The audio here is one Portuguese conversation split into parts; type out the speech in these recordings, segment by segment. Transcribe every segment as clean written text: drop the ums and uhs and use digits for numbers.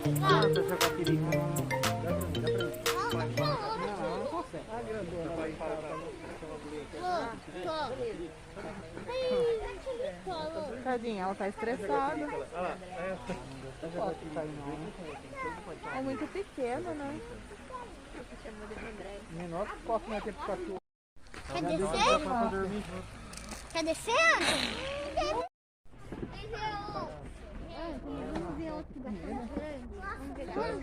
Essa jaguatirica. Dá pra mim, dá pra mim. Não, não consegue. A grandona vai Tadinha, ela tá estressada. Olha lá, É muito pequeno, né? menor que posso meter pro cachorro. Quer descer? Quer descer? Vamos ver outro bastante grande.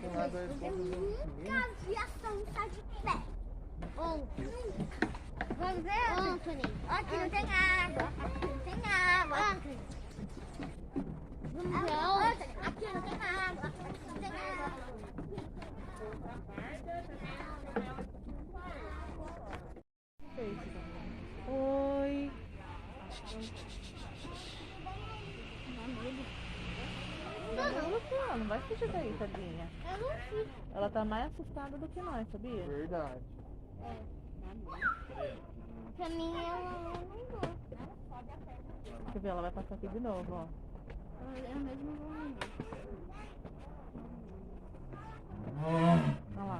Nunca vi a sonsa de pé. Vamos ver, Anthony? Aqui não tem água. Aqui não tem água. Anthony. Vamos ver, Anthony. Aqui não tem água. Aqui não tem água. Oi. Não vai fugir daí, tadinha. Eu não fiz. Ela tá mais assustada do que nós, sabia? Verdade. Pra mim, ela não gosta. Quer ver? Ela vai passar aqui de novo, ó. Eu mesmo vou morrer. Olha lá.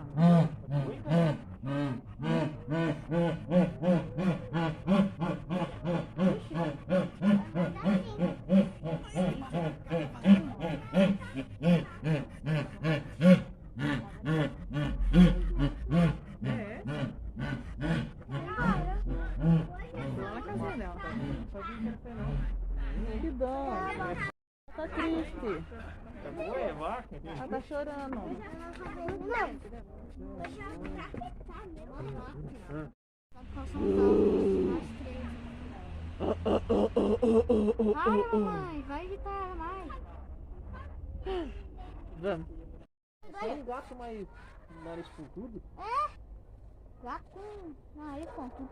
Que dó. Tá triste. Ela tá chorando. Vai, mamãe, vai evitar ela mais. Vamos. Tem um gato mais nariz pontudo? É? Gato com nariz pontudo.